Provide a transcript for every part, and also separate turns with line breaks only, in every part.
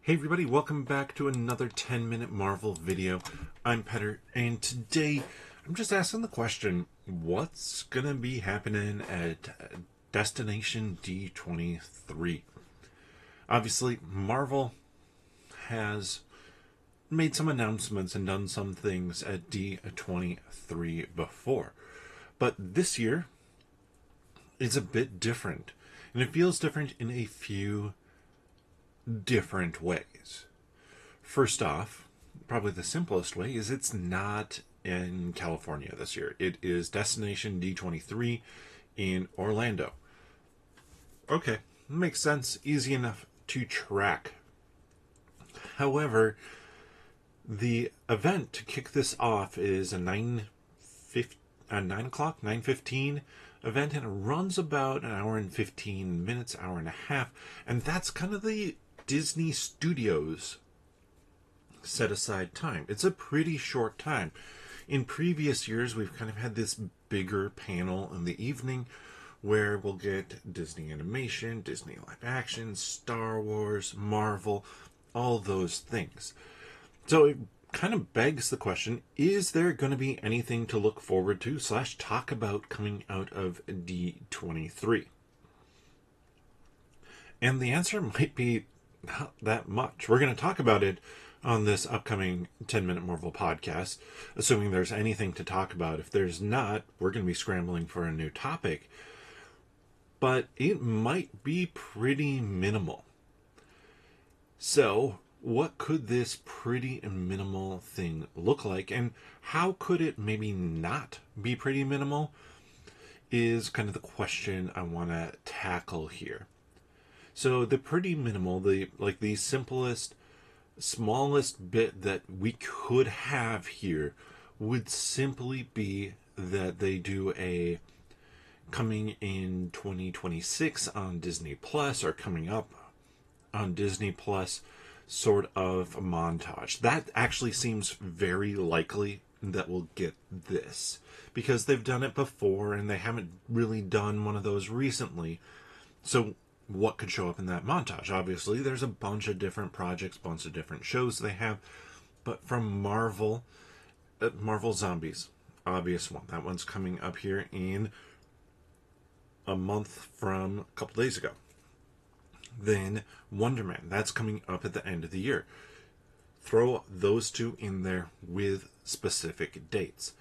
Hey everybody, welcome back to another 10-minute Marvel video. I'm Petter, and today I'm just asking the question, what's gonna be happening at Destination D23? Obviously, Marvel has made some announcements and done some things at D23 before, but this year is a bit different, and it feels different in a few different ways. First off, probably the simplest way is it's not in California this year. It is Destination D23 in Orlando. Okay, makes sense. Easy enough to track. However, the event to kick this off is a 9:15 event, and it runs about an hour and 15 minutes, hour and a half, and that's kind of the Disney Studios set aside time. It's a pretty short time. In previous years, we've kind of had this bigger panel in the evening where we'll get Disney animation, Disney live action, Star Wars, Marvel, all those things. So it kind of begs the question, is there going to be anything to look forward to / talk about coming out of D23? And the answer might be not that much. We're going to talk about it on this upcoming 10-minute Marvel podcast, assuming there's anything to talk about. If there's not, we're going to be scrambling for a new topic. But it might be pretty minimal. So, what could this pretty minimal thing look like, and how could it maybe not be pretty minimal is kind of the question I want to tackle here. So the pretty minimal, the simplest, smallest bit that we could have here would simply be that they do a coming in 2026 on Disney Plus, or coming up on Disney Plus sort of montage. That actually seems very likely that we'll get this, because they've done it before and they haven't really done one of those recently. So what could show up in that montage? Obviously, there's a bunch of different projects, bunch of different shows they have, but from Marvel, Marvel Zombies, obvious one. That one's coming up here in a month from a couple days ago. Then Wonder Man, that's coming up at the end of the year. Throw those two in there with specific dates.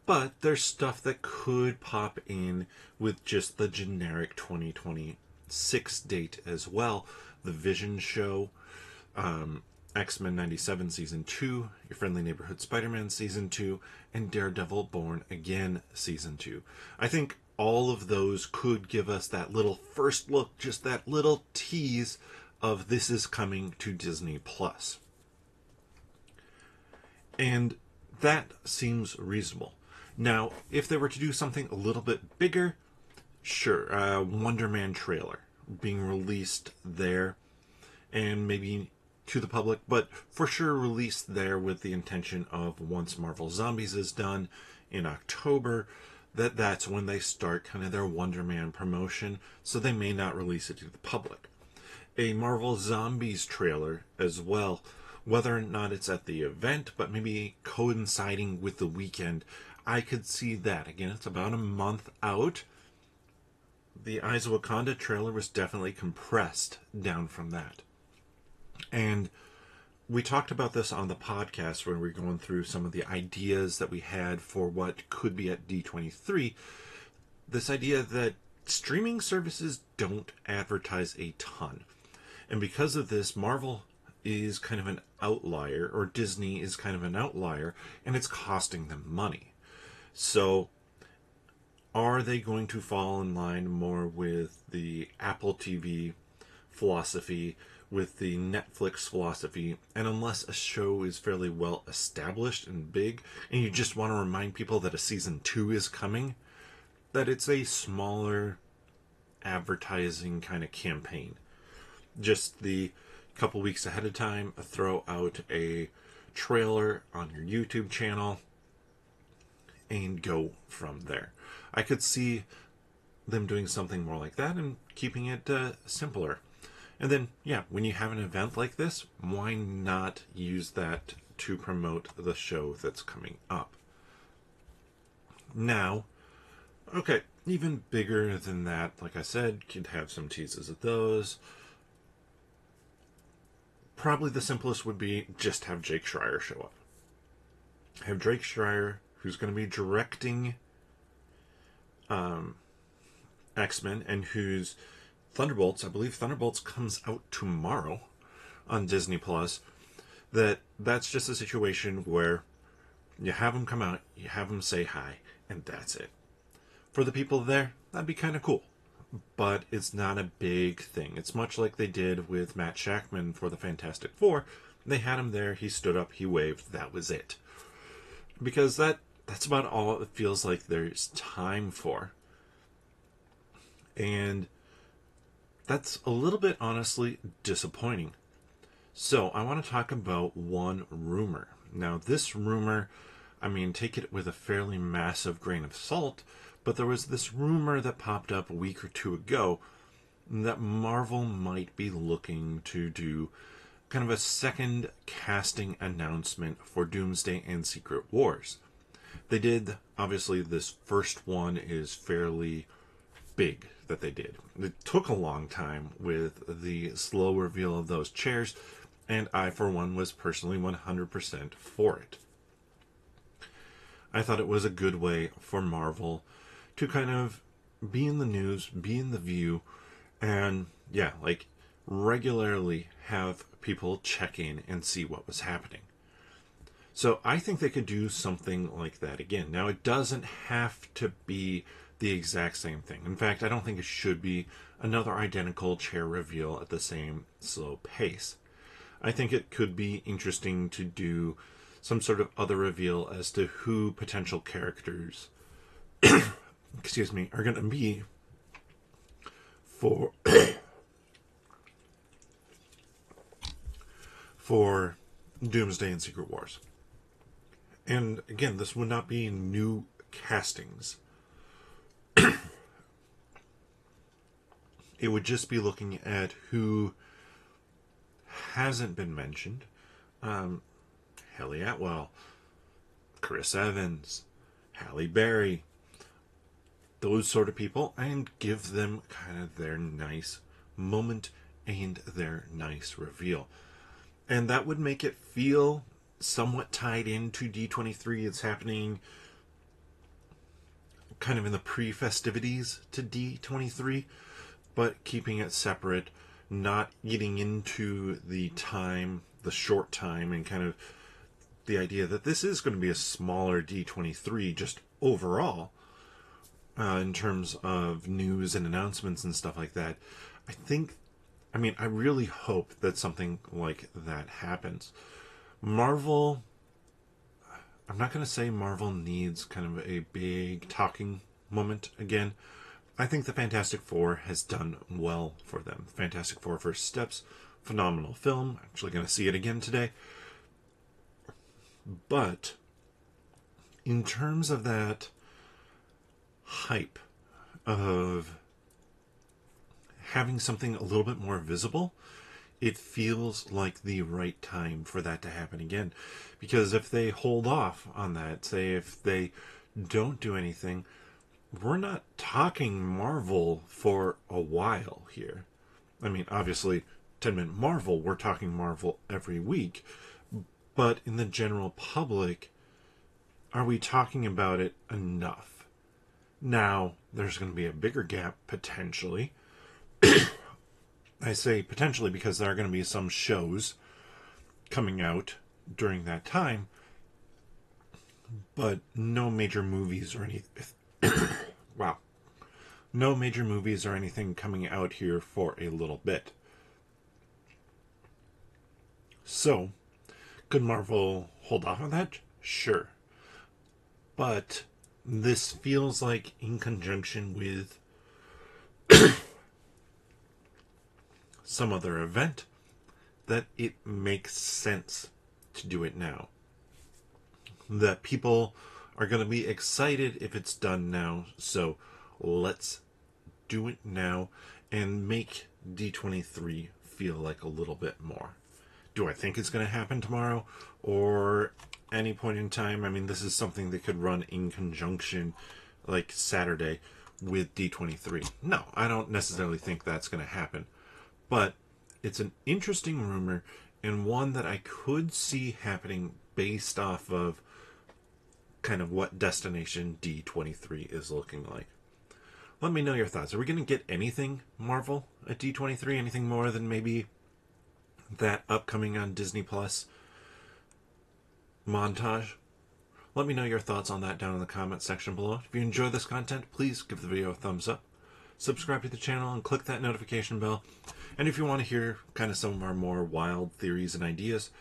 But there's stuff that could pop in with just the generic 2026 date as well. The Vision show, X-Men 97 Season 2, Your Friendly Neighborhood Spider-Man Season 2, and Daredevil Born Again Season 2. I think all of those could give us that little first look, just that little tease of this is coming to Disney Plus. And that seems reasonable. Now, if they were to do something a little bit bigger, sure, Wonder Man trailer being released there, and maybe to the public, but for sure released there with the intention of, once Marvel Zombies is done in October, that's when they start kind of their Wonder Man promotion, so they may not release it to the public. A Marvel Zombies trailer as well, whether or not it's at the event, but maybe coinciding with the weekend, I could see that. Again, it's about a month out. The Eyes of Wakanda trailer was definitely compressed down from that. And we talked about this on the podcast when we were going through some of the ideas that we had for what could be at D23. This idea that streaming services don't advertise a ton. And because of this, Marvel is kind of an outlier, or Disney is kind of an outlier, and it's costing them money. So are they going to fall in line more with the Apple TV philosophy, with the Netflix philosophy? And unless a show is fairly well established and big, and you just want to remind people that a season 2 is coming, that it's a smaller advertising kind of campaign. Just the couple weeks ahead of time, throw out a trailer on your YouTube channel and go from there. I could see them doing something more like that and keeping it simpler. And then, yeah, when you have an event like this, why not use that to promote the show that's coming up? Now, okay, even bigger than that, like I said, could have some teases of those. Probably the simplest would be just have Jake Schreier show up. Have Jake Schreier, who's going to be directing X-Men and whose Thunderbolts, I believe Thunderbolts comes out tomorrow on Disney Plus. That's just a situation where you have him come out, you have him say hi, and that's it. For the people there, that'd be kind of cool. But it's not a big thing. It's much like they did with Matt Shakman for the Fantastic Four. They had him there, he stood up, he waved, that was it. Because that's about all it feels like there's time for. And that's a little bit, honestly, disappointing. So, I want to talk about one rumor. Now, this rumor, I mean, take it with a fairly massive grain of salt, but there was this rumor that popped up a week or two ago that Marvel might be looking to do kind of a second casting announcement for Doomsday and Secret Wars. They did, obviously, this first one is fairly big that they did. It took a long time with the slow reveal of those chairs, and I, for one, was personally 100% for it. I thought it was a good way for Marvel to kind of be in the news, be in the view, and yeah, like regularly have people check in and see what was happening. So I think they could do something like that again. Now, it doesn't have to be the exact same thing. In fact, I don't think it should be another identical chair reveal at the same slow pace. I think it could be interesting to do some sort of other reveal as to who potential characters excuse me, are going to be for for Doomsday and Secret Wars. And again, this would not be new castings. It would just be looking at who hasn't been mentioned. Haley Atwell, Chris Evans, Halle Berry, those sort of people, and give them kind of their nice moment and their nice reveal. And that would make it feel somewhat tied into D23. It's happening kind of in the pre-festivities to D23, but keeping it separate, not getting into the time, the short time, and kind of the idea that this is going to be a smaller D23 just overall in terms of news and announcements and stuff like that. I really hope that something like that happens. Marvel, I'm not going to say Marvel needs kind of a big talking moment again. I think the Fantastic Four has done well for them. Fantastic Four First Steps, phenomenal film. Actually going to see it again today. But in terms of that hype of having something a little bit more visible, it feels like the right time for that to happen again. Because if they hold off on that, say if they don't do anything, we're not talking Marvel for a while here. I mean, obviously, 10-Minute Marvel, we're talking Marvel every week. But in the general public, are we talking about it enough? Now, there's going to be a bigger gap, potentially. I say potentially because there are going to be some shows coming out during that time, but no major movies or anything. Wow. No major movies or anything coming out here for a little bit. So, could Marvel hold off on that? Sure. But this feels like in conjunction with some other event that it makes sense to do it now. That people are going to be excited if it's done now, so let's do it now and make D23 feel like a little bit more. Do I think it's going to happen tomorrow or any point in time? I mean, this is something that could run in conjunction, like Saturday, with D23. No, I don't necessarily think that's going to happen. But it's an interesting rumor and one that I could see happening based off of kind of what Destination D23 is looking like. Let me know your thoughts. Are we going to get anything Marvel at D23? Anything more than maybe that upcoming on Disney Plus montage? Let me know your thoughts on that down in the comment section below. If you enjoy this content, please give the video a thumbs up. Subscribe to the channel and click that notification bell. And if you want to hear kind of some of our more wild theories and ideas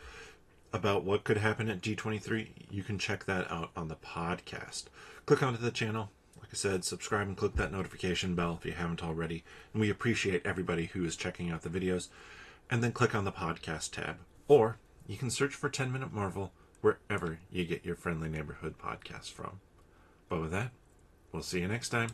about what could happen at D23, you can check that out on the podcast. Click onto the channel. Like I said, subscribe and click that notification bell if you haven't already. And we appreciate everybody who is checking out the videos. And then click on the podcast tab. Or you can search for 10 Minute Marvel wherever you get your friendly neighborhood podcast from. But with that, we'll see you next time.